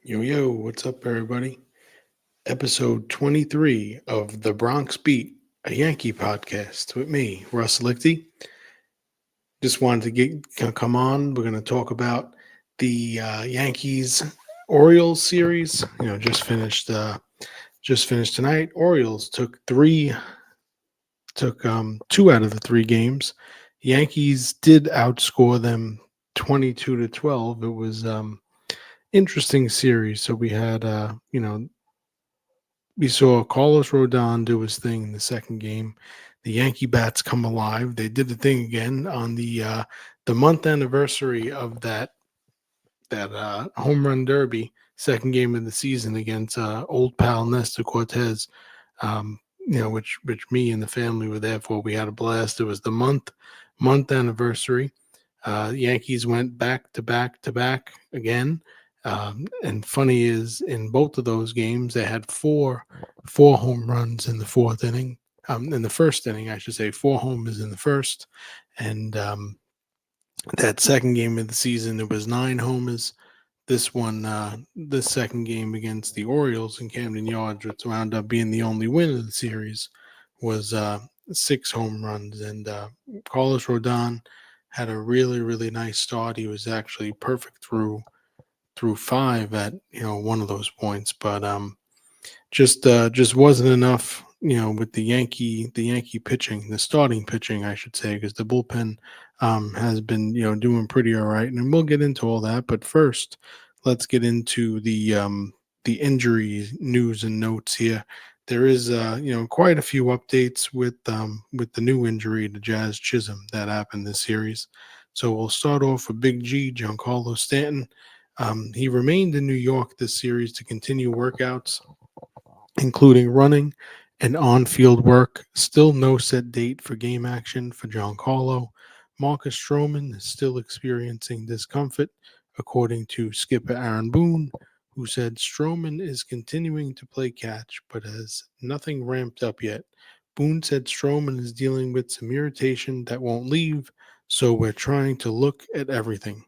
Yo, what's up, everybody? Episode 23 of The Bronx Beat, a Yankee podcast with me, Russ Lichty. Just wanted to come on. We're going to talk about the Yankees Orioles series. Just finished tonight. Orioles took two out of the three games. Yankees did outscore them 22-12. It was interesting series. So we saw Carlos Rodon do his thing in the second game. The Yankee bats come alive. They did the thing again on the month anniversary of that home run derby, second game of the season against old pal Nestor Cortez. Which me and the family were there for. We had a blast. It was the month anniversary. Yankees went back to back to back again. And funny is, in both of those games, they had four home runs in the fourth inning. In the first inning, I should say, four homers in the first, and that second game of the season, there was nine homers. This second game against the Orioles in Camden Yards, which wound up being the only win of the series, was six home runs. And Carlos Rodon had a really, really nice start. He was actually perfect through five at one of those points, but just wasn't enough, with the Yankee pitching, the starting pitching, I should say, because the bullpen has been doing pretty all right, and we'll get into all that. But first, let's get into the injury news and notes here. There is quite a few updates with the new injury to Jazz Chisholm that happened this series. So we'll start off with Big G, Giancarlo Stanton. He remained in New York this series to continue workouts, including running and on-field work. Still no set date for game action for Giancarlo. Marcus Stroman is still experiencing discomfort, according to skipper Aaron Boone, who said Stroman is continuing to play catch but has nothing ramped up yet. Boone said Stroman is dealing with some irritation that won't leave, so we're trying to look at everything.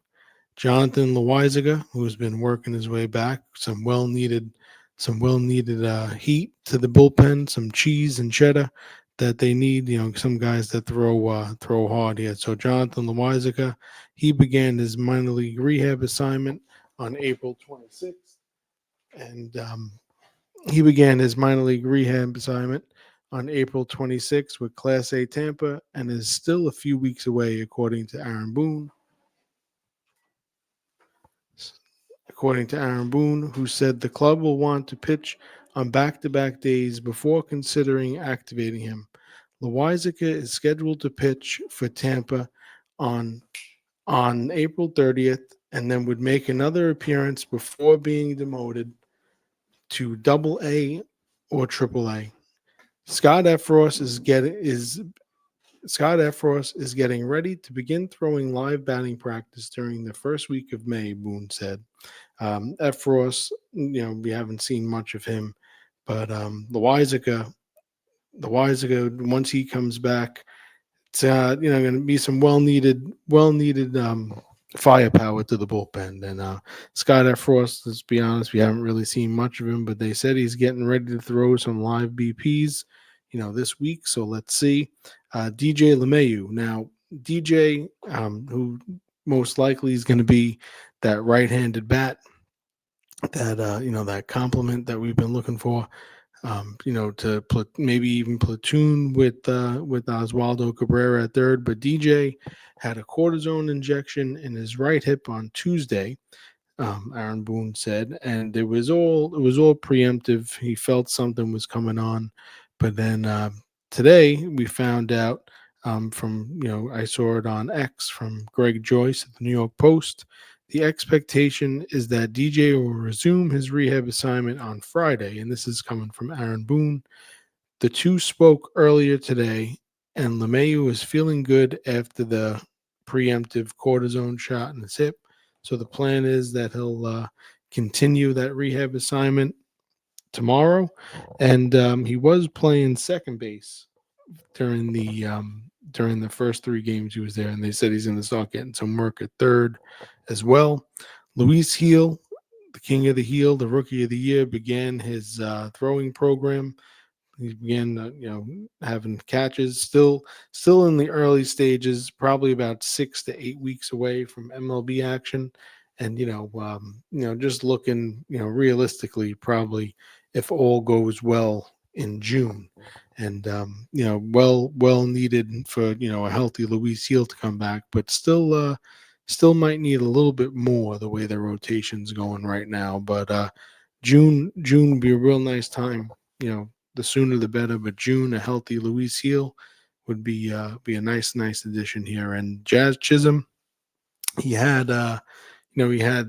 Jonathan Loizaga, who's been working his way back, some well needed heat to the bullpen, some cheese and cheddar that they need. Some guys that throw hard here. So Jonathan Loizaga, he began his minor league rehab assignment on April 26th, and he began his minor league rehab assignment on April 26th with Class A Tampa, and is still a few weeks away, according to Aaron Boone. Who said the club will want to pitch on back-to-back days before considering activating him. Loizaga is scheduled to pitch for Tampa on on April 30th, and then would make another appearance before being demoted to Double A or Triple A. Scott Efros is getting ready to begin throwing live batting practice during the first week of May, Boone said. Efros, we haven't seen much of him, but the Loizaga, once he comes back, it's going to be some well needed firepower to the bullpen. And Scott Efros, let's be honest, we haven't really seen much of him, but they said he's getting ready to throw some live BPs, this week. So let's see. DJ LeMahieu. Now, DJ, who most likely is going to be that right-handed bat, that compliment that we've been looking for, to maybe even platoon with Oswaldo Cabrera at third. But DJ had a cortisone injection in his right hip on Tuesday. Aaron Boone said, and it was all preemptive. He felt something was coming on, but then today we found out, from I saw it on X from Greg Joyce at the New York Post. The expectation is that DJ will resume his rehab assignment on Friday, and this is coming from Aaron Boone. The two spoke earlier today, and LeMahieu is feeling good after the preemptive cortisone shot in his hip. So the plan is that he'll continue that rehab assignment tomorrow, and he was playing second base during the first three games he was there, and they said he's going to start getting some work at third as well. Luis Heel, the King of the Heel, the Rookie of the Year, began his throwing program. He began, having catches. Still in the early stages, probably about 6 to 8 weeks away from MLB action, and just looking, realistically, probably if all goes well in June, and well needed for a healthy Luis Heel to come back, but still might need a little bit more the way the rotation's going right now, but June would be a real nice time. The sooner the better. But June, a healthy Luis Heel would be a nice addition here. And Jazz Chisholm, he had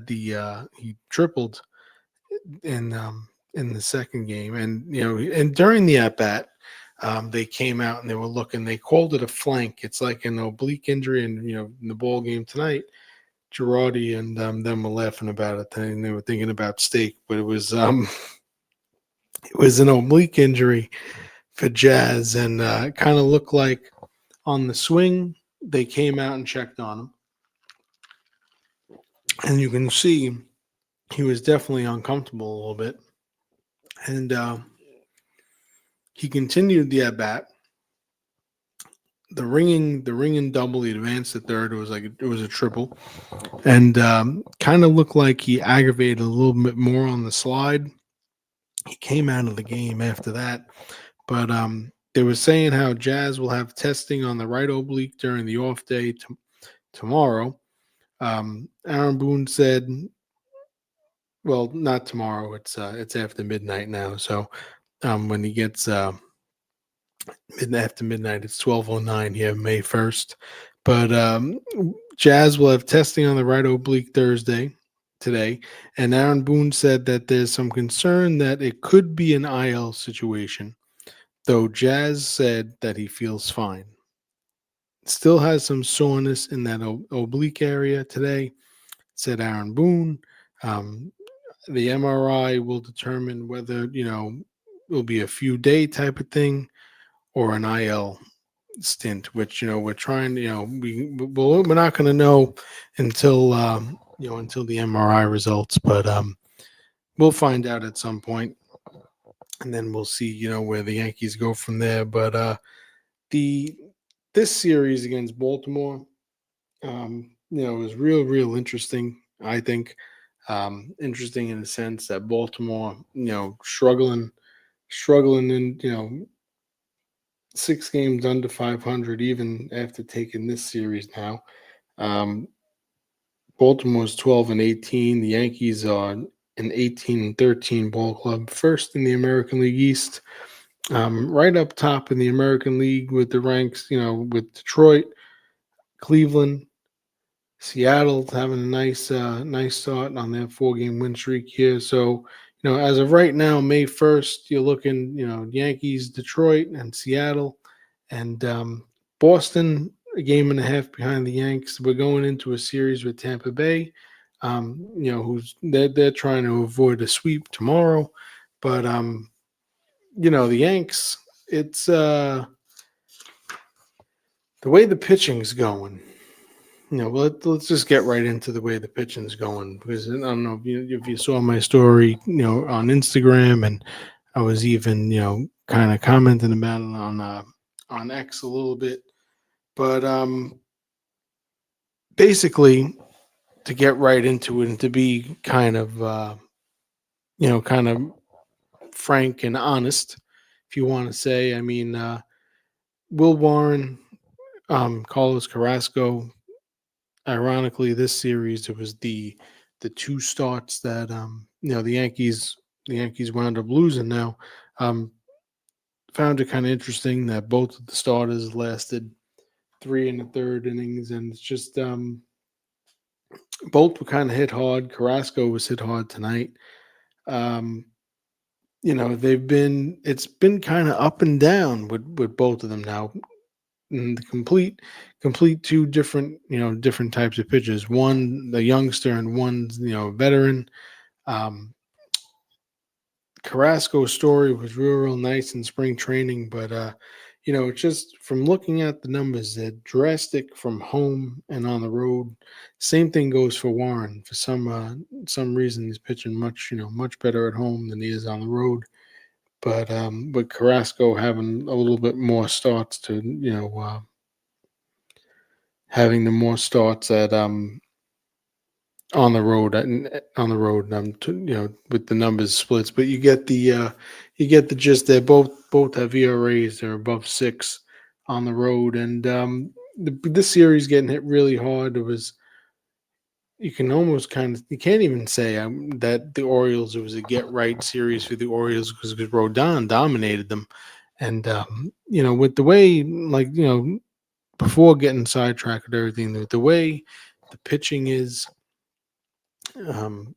he tripled in the second game, and and during the at bat. They came out and they were looking. They called it a flank. It's like an oblique injury, and in the ball game tonight, Girardi and them were laughing about it. And they were thinking about steak, but it was it was an oblique injury for Jazz, and it kind of looked like on the swing they came out and checked on him, and you can see he was definitely uncomfortable a little bit, and he continued the at bat. The ringing double. He advanced to third. It was a triple, and kind of looked like he aggravated a little bit more on the slide. He came out of the game after that. But they were saying how Jazz will have testing on the right oblique during the off day tomorrow. Aaron Boone said, "Well, not tomorrow. It's after midnight now. So when he gets after midnight, it's 12:09 here, May 1st. But Jazz will have testing on the right oblique Thursday today, and Aaron Boone said that there's some concern that it could be an IL situation." Though Jazz said that he feels fine. Still has some soreness in that oblique area today, said Aaron Boone. Um, the MRI will determine whether, it'll be a few day type of thing or an IL stint, which, we're trying, we're not going to know until, until the MRI results, but we'll find out at some point, and then we'll see, where the Yankees go from there. But, the this series against Baltimore, was real interesting. I think interesting in the sense that Baltimore, struggling in 6 games under 500, even after taking this series now. Um, Baltimore's 12-18. The Yankees are an 18-13 ball club, first in the American League East. Right up top in the American League with the ranks, with Detroit, Cleveland, Seattle having a nice start on their 4-game win streak here. So, as of right now, May 1st, you're looking, Yankees, Detroit, and Seattle, and Boston a game and a half behind the Yanks. We're going into a series with Tampa Bay, who's they're trying to avoid a sweep tomorrow, but the Yanks, it's the way the pitching's going. Let's just get right into the way the pitching's going, because I don't know if you saw my story, on Instagram, and I was even, kind of commenting about it on X a little bit. But basically, to get right into it and to be kind of, kind of frank and honest, if you want to say, I mean, Will Warren, Carlos Carrasco. Ironically, this series, it was the two starts that the Yankees wound up losing. Now, found it kind of interesting that both of the starters lasted 3 and a third innings, and it's just both were kind of hit hard. Carrasco was hit hard tonight. Um, it's been kind of up and down with both of them now. The complete two different types of pitchers. One the youngster and one veteran. Um, Carrasco's story was real nice in spring training, but it's just from looking at the numbers, they're drastic from home and on the road. Same thing goes for Warren. For some reason, he's pitching much better at home than he is on the road. But with Carrasco having a little bit more starts to having the more starts at on the road on the road with the numbers splits, but you get the gist there. Both have ERAs, they're above 6 on the road. And this series getting hit really hard. It was, you can almost kind of, you can't even say that the Orioles, it was a get right series for the Orioles, because Rodon dominated them. And with the way, before getting sidetracked with everything, the way the pitching is, um,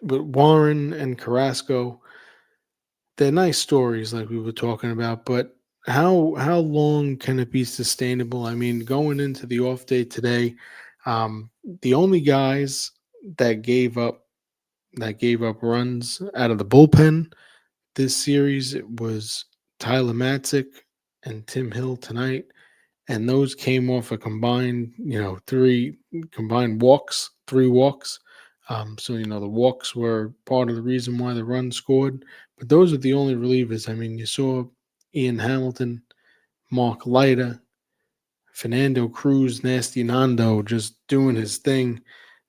but Warren and Carrasco, they're nice stories like we were talking about, but how long can it be sustainable? I mean, going into the off day today, the only guys that gave up runs out of the bullpen this series, it was Tyler Matzik and Tim Hill tonight, and those came off a combined, three combined walks, 3 walks. So the walks were part of the reason why the run scored, but those are the only relievers. I mean, you saw Ian Hamilton, Mark Leiter, Fernando Cruz, Nasty Nando just doing his thing.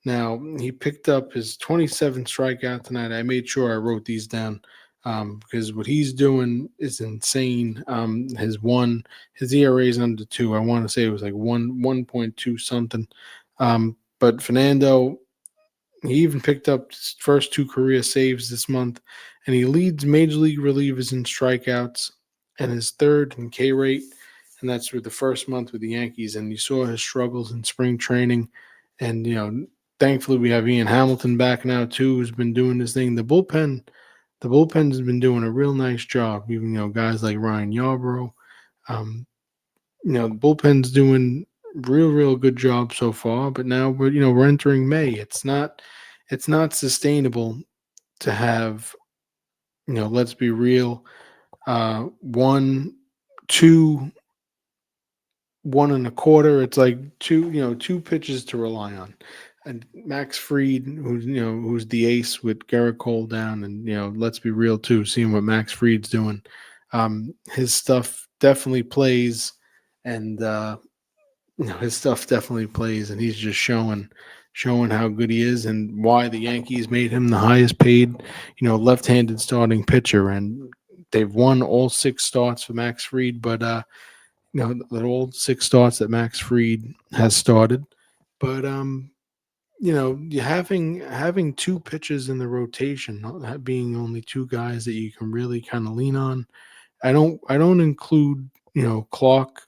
Now, he picked up his 27th strikeout tonight. I made sure I wrote these down, because what he's doing is insane. His ERA is under 2. I want to say it was like 1.2 something. But Fernando, he even picked up his first 2 career saves this month, and he leads major league relievers in strikeouts and his third in K rate, and that's through the first month with the Yankees. And you saw his struggles in spring training, and thankfully we have Ian Hamilton back now too, who's been doing this thing. The bullpen has been doing a real nice job. Even guys like Ryan Yarbrough, um, the bullpen's doing real good job so far. But now we're entering May. It's not sustainable to have, let's be real, one, two, 1 1/4. It's like two pitches to rely on. And Max Fried, who's the ace with Garrett Cole down, and let's be real too, seeing what Max Fried's doing, his stuff definitely plays, and his stuff definitely plays, and he's just showing how good he is, and why the Yankees made him the highest paid, left-handed starting pitcher. And they've won all 6 starts for Max Fried, but the old 6 starts that Max Fried has started. But you having 2 pitchers in the rotation, not that being only 2 guys that you can really kind of lean on. I don't include Clark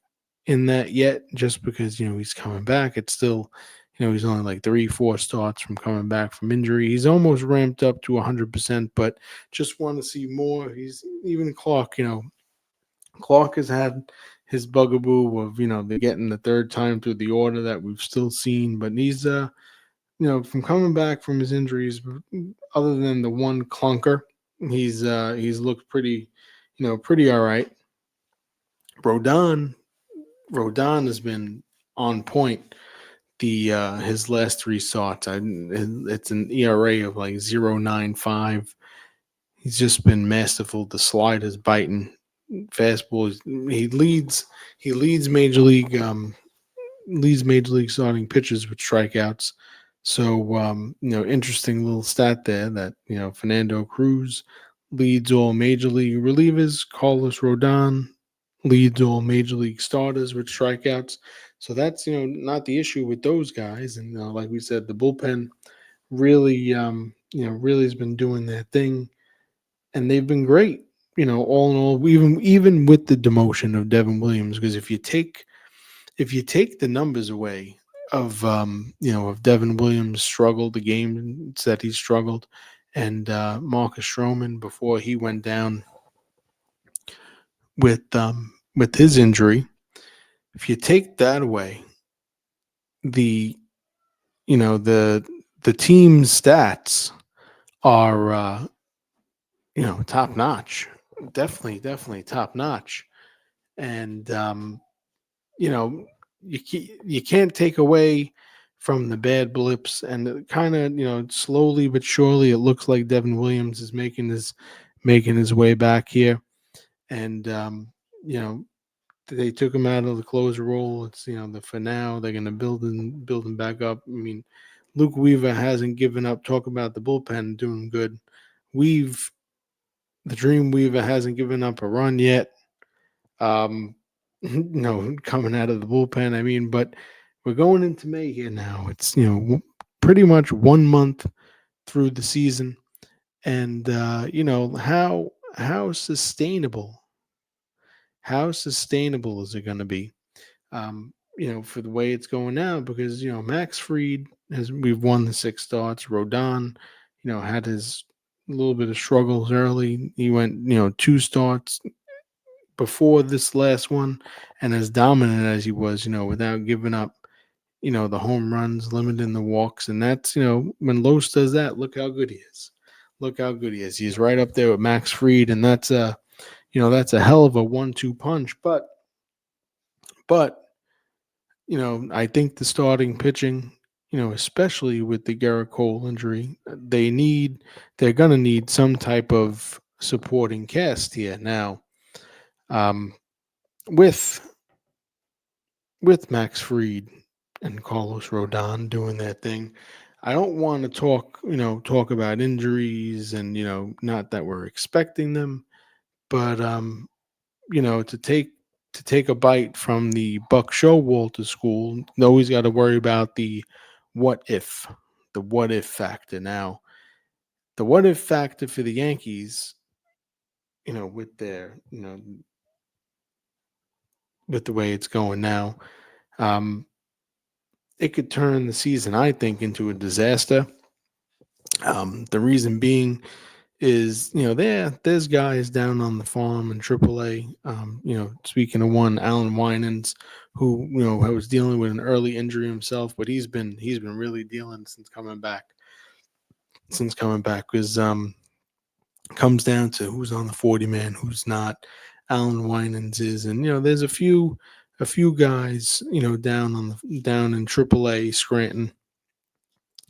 in that yet, just because he's coming back. It's still, he's only like 3-4 starts from coming back from injury. He's almost ramped up to 100%, but just want to see more. He's even Clark. Clark has had his bugaboo of the getting the third time through the order that we've still seen, but he's from coming back from his injuries, other than the one clunker, he's looked pretty all right. Rodon Rodon has been on point. The his last 3 starts, it's an ERA of like 0.95. He's just been masterful. The slide is biting. Fastball he leads major league starting pitchers with strikeouts. So interesting little stat there that Fernando Cruz leads all major league relievers. Carlos Rodon leads all major league starters with strikeouts. So that's not the issue with those guys. And like we said, the bullpen really has been doing their thing, and they've been great. All in all, even with the demotion of Devin Williams, because if you take the numbers away of of Devin Williams' struggle, the games that he struggled, and Marcus Stroman before he went down with his injury, if you take that away, the the team's stats are top notch, definitely top notch. and you know, you can't take away from the bad blips, and kind of, slowly but surely it looks like Devin Williams is making his way back here. And you know, they took him out of the closer role. It's, the for now they're going to build him back up. I mean, Luke Weaver hasn't given up. Talk about the bullpen doing good. We've the Dream Weaver hasn't given up a run yet. No, coming out of the bullpen. I mean, but we're going into May here now. It's, pretty much 1 month through the season, and how sustainable is it going to be? For the way it's going now, because Max Fried has we've won the 6 starts. Rodon, had his little bit of struggles early. He went 2 starts before this last one, and as dominant as he was, without giving up, the home runs, limiting the walks, and that's when Los does that. Look how good he is. Look how good he is. He's right up there with Max Fried, and that's a hell of a 1-2 punch. But I think the starting pitching, especially with the Garrett Cole injury, they're gonna need some type of supporting cast here now. Um, with Max Fried and Carlos Rodon doing their thing, I don't want to talk about injuries, and not that we're expecting them, but to take a bite from the Buck Showalter school, always got to worry about what if, the what if factor. Now, the what if factor for the Yankees, with with the way it's going now, um, it could turn the season, I think, into a disaster. The reason being is, there's guys down on the farm in AAA. Speaking of one, Alan Winans, who was dealing with an early injury himself, but he's been really dealing since coming back. Because comes down to who's on the 40 man, who's not. Alan Winans is, and there's a few guys down in AAA Scranton.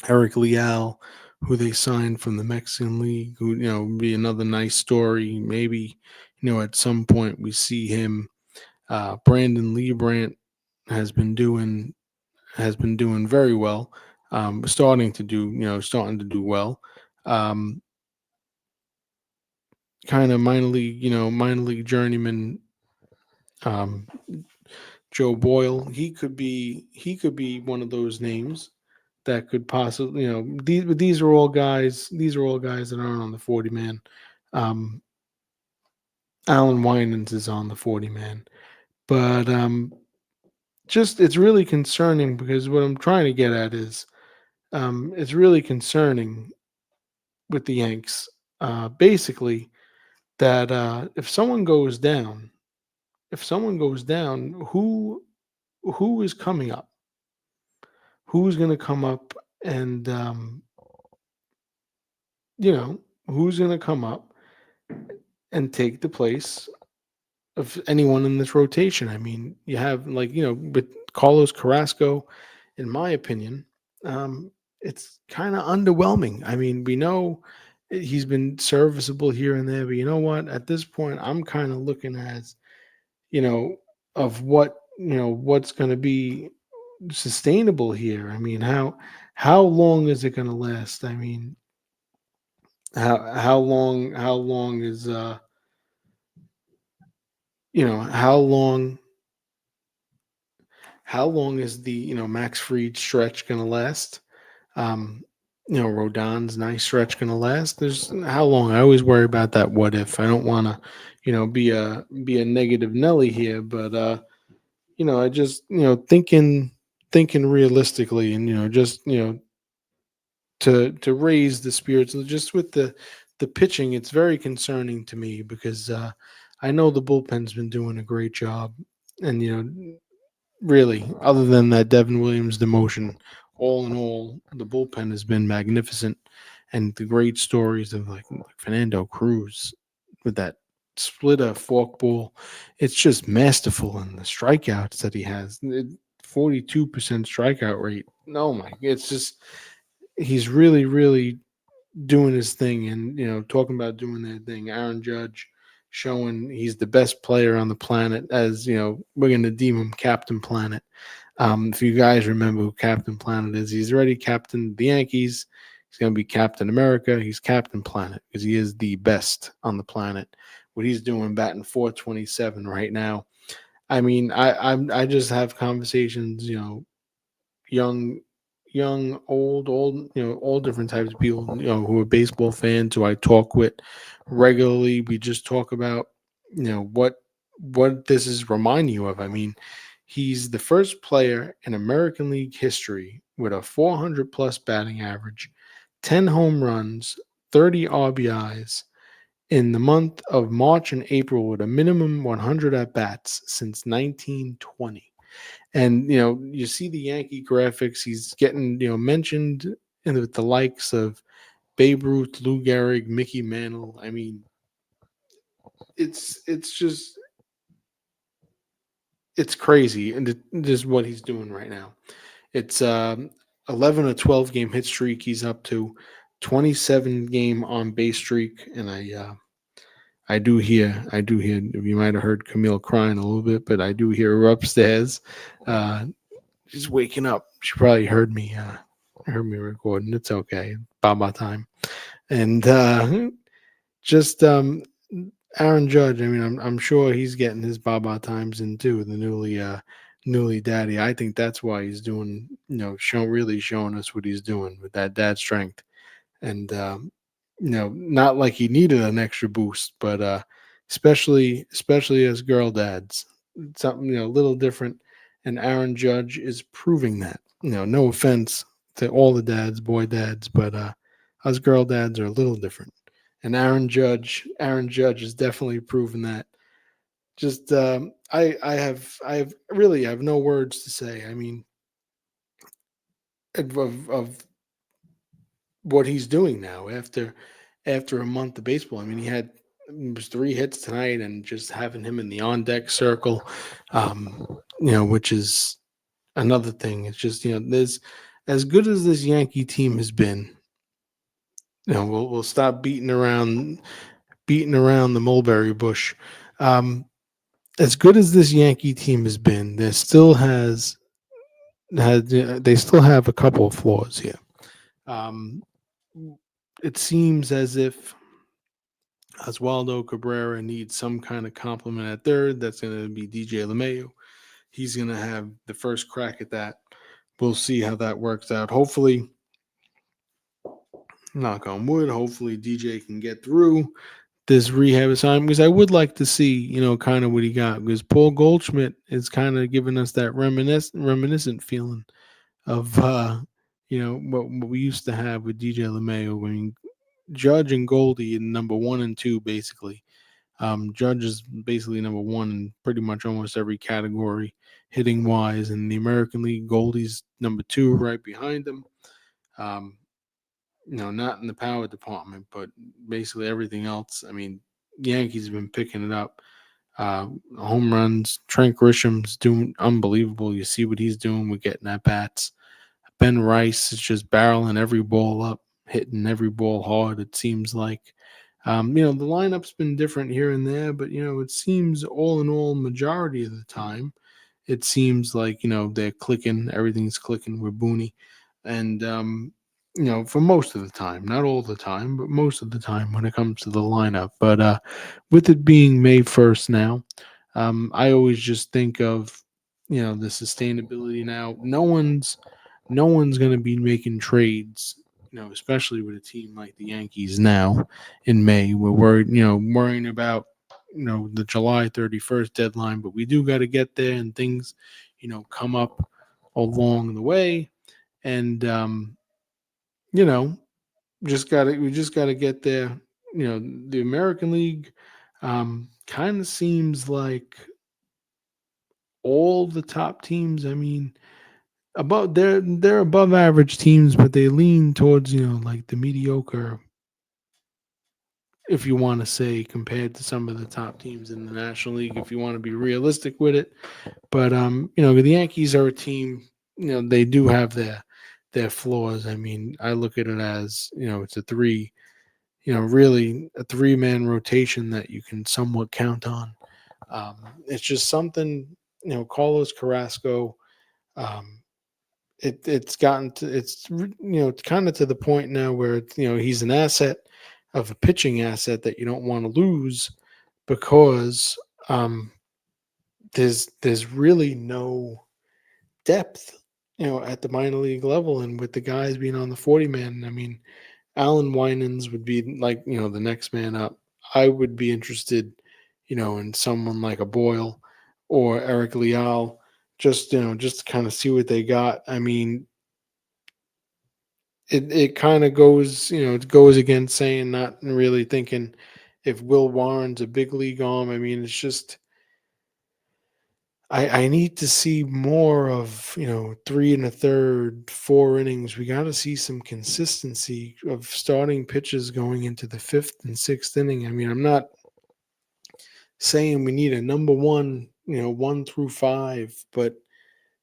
Eric Leal, who they signed from the Mexican League, who would be another nice story. Maybe at some point we see him. Brandon Liebrandt has been doing very well. Starting to do well. Um, Kind of minor league journeyman, um, Joe Boyle. He could be one of those names that could possibly, these are all guys. These are all guys that aren't on the 40 man. Um, Alan Winans is on the 40 man, but just it's really concerning, because what I'm trying to get at is, it's really concerning with the Yanks. Basically, that if someone goes down, who is coming up? Who's going to come up, and who's going to come up and take the place of anyone in this rotation? I mean, you have, with Carlos Carrasco, in my opinion, it's kind of underwhelming. I mean, we know he's been serviceable here and there, but you know what? At this point, I'm kind of looking at, you know, of what's going to be sustainable here. I mean, how long is it going to last? I mean, how long is how long is the Max Fried stretch going to last? Um, Rodon's nice stretch going to last. There's how long? I always worry about that. What if? I don't want to, be a negative Nelly here, but I just thinking realistically, and just to raise the spirits, and just with the pitching, it's very concerning to me, because I know the bullpen's been doing a great job, and really, other than that Devin Williams demotion, all in all, the bullpen has been magnificent, and the great stories of like Fernando Cruz with that split a forkball. It's just masterful, and the strikeouts that he has, 42% strikeout rate. No, my, it's just he's really, really doing his thing, and talking about doing that thing. Aaron Judge showing he's the best player on the planet, as we're going to deem him Captain Planet. If you guys remember who Captain Planet is, he's already captain the Yankees. He's going to be Captain America. He's Captain Planet because he is the best on the planet. What he's doing, batting 427 right now. I mean, I just have conversations, young, old, all different types of people, who are baseball fans who I talk with regularly. We just talk about, what this is reminding you of. I mean, he's the first player in American League history with a 400 plus batting average, 10 home runs, 30 RBIs in the month of March and April with a minimum 100 at bats since 1920. And you see the Yankee graphics. He's getting mentioned with the likes of Babe Ruth, Lou Gehrig, Mickey Mantle. I mean, it's just it's crazy, and this is what he's doing right now. It's 11 or 12 game hit streak he's up to, 27 game on base streak, and I do hear. You might have heard Camille crying a little bit, but I do hear her upstairs. Uh, she's waking up. She probably heard me recording. It's okay. Baba time. And just Aaron Judge. I mean, I'm sure he's getting his Baba times in too. The newly daddy. I think that's why he's doing. Really showing us what he's doing with that dad strength. And not like he needed an extra boost, but especially as girl dads, something a little different. And Aaron Judge is proving that. No offense to all the dads, boy dads, but us girl dads are a little different. And Aaron Judge is definitely proven that. Just I have no words to say. I mean, of what he's doing now after a month of baseball. I mean, he had was 3 hits tonight, and just having him in the on deck circle, which is another thing. It's just there's as good as this Yankee team has been. We'll stop beating around the mulberry bush. Um, as good as this Yankee team has been, there still they still have a couple of flaws here. Um, it seems as if Oswaldo Cabrera needs some kind of compliment at third. That's going to be DJ LeMayu. He's going to have the first crack at that. We'll see how that works out. Hopefully, knock on wood, hopefully DJ can get through this rehab assignment, because I would like to see, kind of what he got, because Paul Goldschmidt is kind of giving us that reminiscent feeling of, what we used to have with DJ LeMayu. I mean, Judge and Goldie in number 1 and 2, basically. Judge is basically number one in pretty much almost every category, hitting wise. In the American League, Goldie's number 2, right behind him. Um, not in the power department, but basically everything else. I mean, Yankees have been picking it up. Home runs. Trent Grisham's doing unbelievable. You see what he's doing with getting at bats. Ben Rice is just barreling every ball up, hitting every ball hard. It seems like, the lineup's been different here and there, but it seems all in all, majority of the time, it seems like they're clicking. Everything's clicking with Booney, and for most of the time, not all the time, but most of the time when it comes to the lineup. But with it being May 1st now, I always just think of the sustainability now. No one's going to be making trades, especially with a team like the Yankees now in May. We're worrying about, the July 31st deadline, but we do got to get there, and things, come up along the way. And, you know, we just got to get there. The American League kind of seems like all the top teams, I mean, above they're above average teams, but they lean towards like the mediocre if you want to say, compared to some of the top teams in the National League, if you want to be realistic with it. But the Yankees are a team. They do have their flaws. I mean, I look at it as it's a three. Really a three-man rotation that you can somewhat count on. It's just something. Carlos Carrasco. Um, it's gotten to it's kind of to the point now where he's an asset of a pitching asset that you don't want to lose because um, there's really no depth at the minor league level, and with the guys being on the 40 man, I mean, Alan Winans would be like the next man up. I would be interested in someone like a Boyle or Eric Leal, just to kind of see what they got. I mean, it kind of goes, it goes against saying, not really thinking if Will Warren's a big league arm. I mean, it's just I need to see more of, three and a third, 4 innings. We got to see some consistency of starting pitches going into the fifth and sixth inning. I mean, I'm not saying we need a number one, 1 through 5, but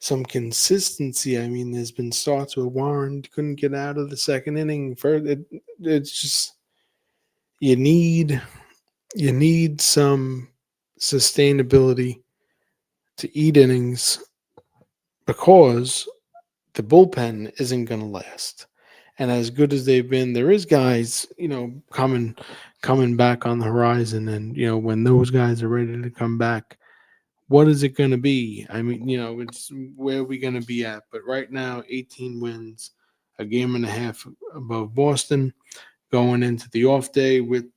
some consistency. I mean, there's been starts where Warren couldn't get out of the second inning. It's just you need some sustainability to eat innings because the bullpen isn't going to last. And as good as they've been, there is guys, coming back on the horizon. And when those guys are ready to come back, what is it going to be? I mean, it's where are we going to be at? But right now, 18 wins, a game and a half above Boston, going into the off day with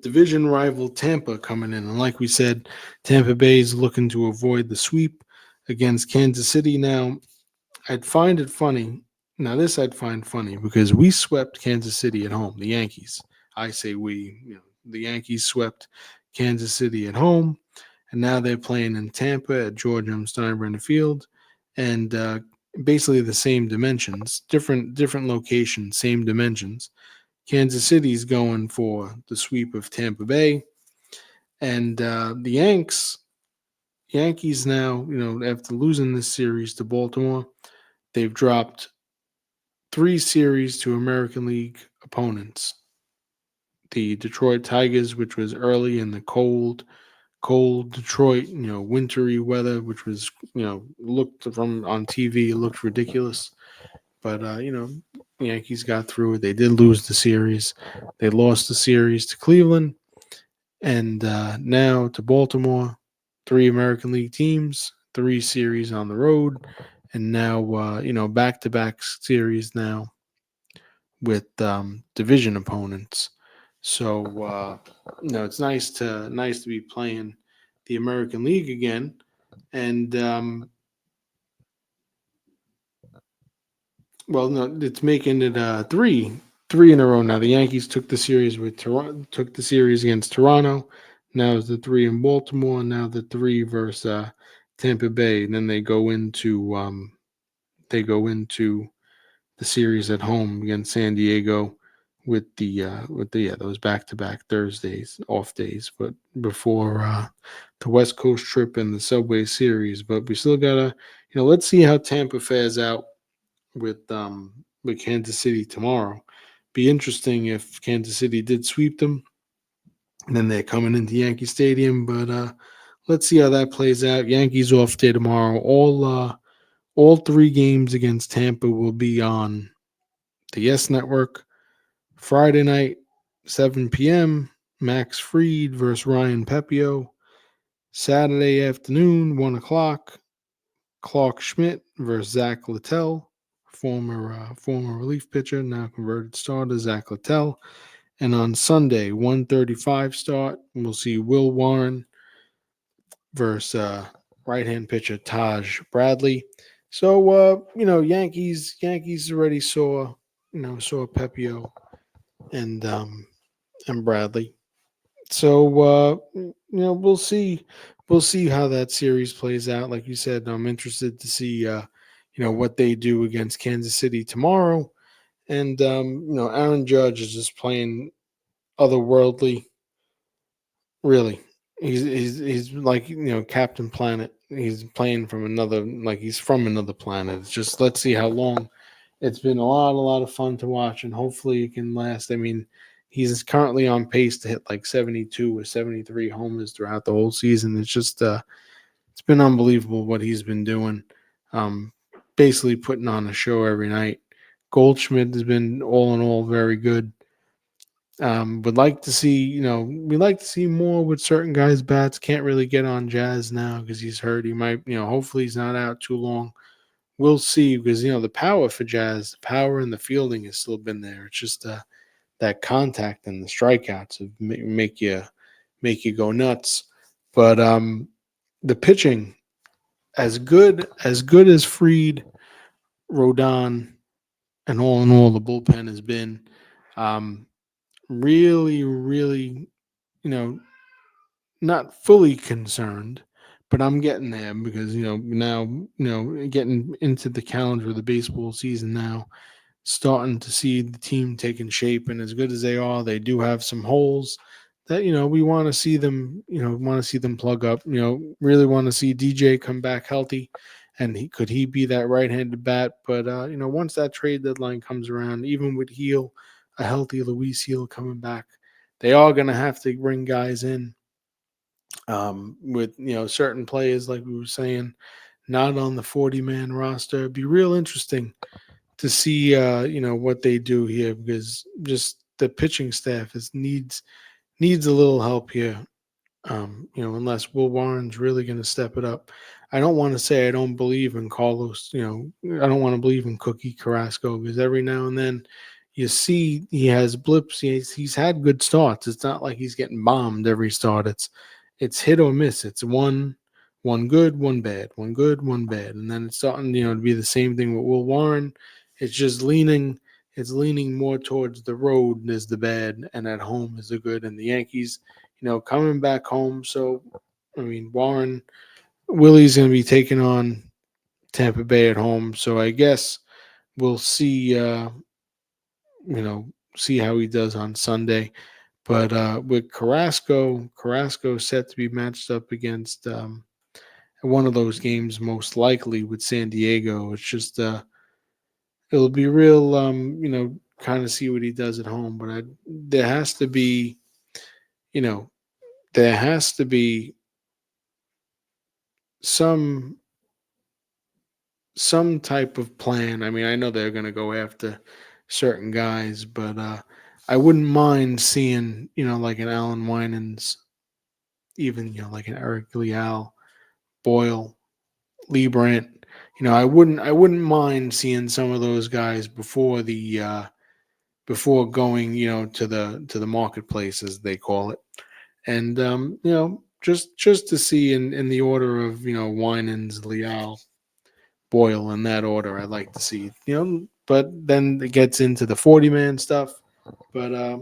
division rival Tampa coming in. And like we said, Tampa Bay is looking to avoid the sweep against Kansas City. Now, I'd find it funny. Now, this I'd find funny because we swept Kansas City at home, the Yankees. I say we, the Yankees swept Kansas City at home, and now they're playing in Tampa at George M. Steinbrenner Field, and basically the same dimensions, different locations, same dimensions. Kansas City's going for the sweep of Tampa Bay, and the Yankees now, after losing this series to Baltimore, they've dropped 3 series to American League opponents. The Detroit Tigers, which was early in the cold Detroit, wintry weather, which was, looked from on TV, it looked ridiculous. But, the Yankees got through it. They did lose the series. They lost the series to Cleveland and now to Baltimore. 3 American League teams, 3 series on the road, and now, back to back series now with division opponents. So it's nice to be playing the American League again, and well, no, it's making it three in a row now. The Yankees took the series with Toronto, took the series against Toronto. Now it's the 3 in Baltimore. Now the 3 versus Tampa Bay. And then they go into the series at home against San Diego with those back to back Thursdays off days, but before the West Coast trip and the Subway Series. But we still gotta let's see how Tampa fares out with Kansas City tomorrow. Be interesting if Kansas City did sweep them, and then they're coming into Yankee Stadium. But let's see how that plays out. Yankees off day tomorrow. All 3 games against Tampa will be on the Yes Network. Friday night, 7 p.m., Max Fried versus Ryan Pepio. Saturday afternoon, 1 o'clock, Clark Schmidt versus Zach Littell, former relief pitcher, now converted starter, Zach Littell. And on Sunday, 1:35 start, we'll see Will Warren versus right-hand pitcher Taj Bradley. So Yankees already saw Pepio and Bradley. So we'll see how that series plays out. Like you said, I'm interested to see what they do against Kansas City tomorrow. And Aaron Judge is just playing otherworldly. Really, he's like Captain Planet. He's playing from another, like he's from another planet. It's just let's see how long. It's been a lot of fun to watch, and hopefully it can last. I mean, he's currently on pace to hit like 72 or 73 homers throughout the whole season. It's just it's been unbelievable what he's been doing. Um, Basically putting on a show every night. Goldschmidt has been all in all very good. Would like to see, we like to see more with certain guys' bats. Can't really get on Jazz now because he's hurt. He might, hopefully he's not out too long. We'll see because the power for Jazz, the power and the fielding has still been there. It's just that contact and the strikeouts make you go nuts. But the pitching, as good as Freed, Rodon, and all in all, the bullpen has been. Um, Really, really, you know, not fully concerned, but I'm getting there because now getting into the calendar of the baseball season now, starting to see the team taking shape, and as good as they are, they do have some holes that we want to see them plug up. Really want to see DJ come back healthy, and he be that right-handed bat. But once that trade deadline comes around, even with a healthy Luis Heel coming back, they are going to have to bring guys in with certain players like we were saying, not on the 40-man roster. It'd be real interesting to see what they do here because just the pitching staff needs a little help here. Unless Will Warren's really going to step it up. I don't want to say I don't believe in Carlos. I don't want to believe in Cookie Carrasco because every now and then you see he has blips. He's had good starts. It's not like he's getting bombed every start. It's hit or miss. It's one good, one bad, one good, one bad, and then it's starting to be the same thing with Will Warren. It's just leaning. It's leaning more towards the road is the bad, and at home is the good. And the Yankees coming back home. So, I mean, Willie's going to be taking on Tampa Bay at home. So I guess we'll see, see how he does on Sunday. But with Carrasco set to be matched up against one of those games, most likely with San Diego. It's just, it'll be real, kind of see what he does at home. But there has to be, you know, there has to be some some type of plan. I mean, I know they're going to go after certain guys, but I wouldn't mind seeing, like an Alan Winans, even like an Eric Leal, Boyle, Lee Brandt. I wouldn't mind seeing some of those guys before going, to the marketplace as they call it, and just to see in the order of Winans, Leal, Boyle in that order. I'd like to see, but then it gets into the 40-man stuff. But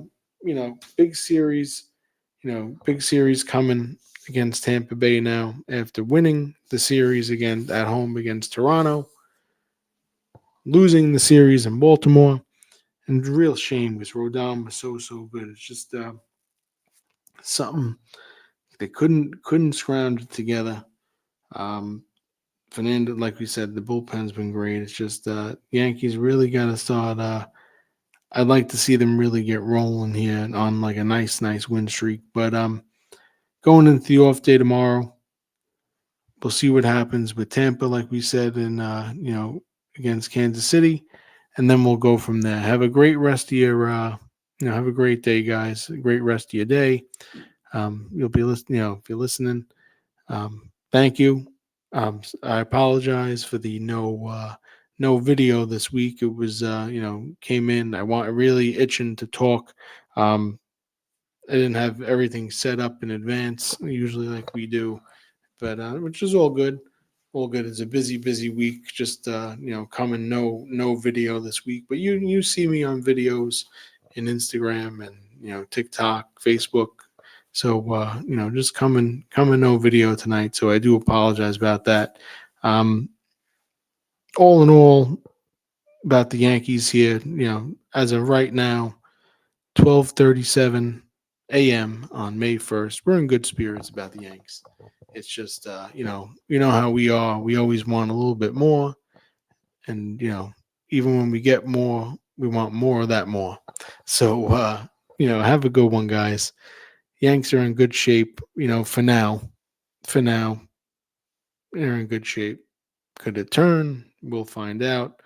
big series, big series coming against Tampa Bay now after winning the series again at home against Toronto, losing the series in Baltimore, and real shame because Rodon was so good. It's just something they couldn't scrounge it together. Um, Fernando, like we said, the bullpen's been great. It's just Yankees really got to start. I'd like to see them really get rolling here on like a nice win streak. But going into the off day tomorrow, we'll see what happens with Tampa, like we said, and against Kansas City, and then we'll go from there. Have a great rest of your. Have a great day, guys. A great rest of your day. You'll be listening. If you're listening, thank you. I apologize for the no video this week. It was came in. I want really itching to talk. I didn't have everything set up in advance, usually like we do, but which is all good. All good. It's a busy week. Just coming no video this week, but you see me on videos in Instagram and TikTok, Facebook. So just coming no video tonight. So I do apologize about that. Um, all in all, about the Yankees here, as of right now, 12:37 a.m. on May 1st. We're in good spirits about the Yanks. It's just, you know how we are. We always want a little bit more, and even when we get more, we want more of that more. So, have a good one, guys. Yanks are in good shape. For now. For now, they're in good shape. Could it turn? We'll find out.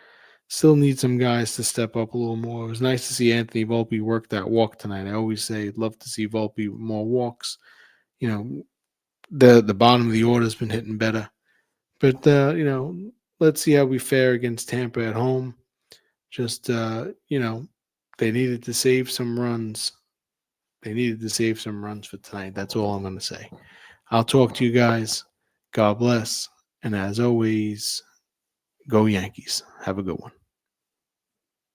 Still need some guys to step up a little more. It was nice to see Anthony Volpe work that walk tonight. I always say I'd love to see Volpe with more walks. You know, the bottom of the order has been hitting better. But let's see how we fare against Tampa at home. Just they needed to save some runs. They needed to save some runs for tonight. That's all I'm going to say. I'll talk to you guys. God bless. And as always, go Yankees. Have a good one.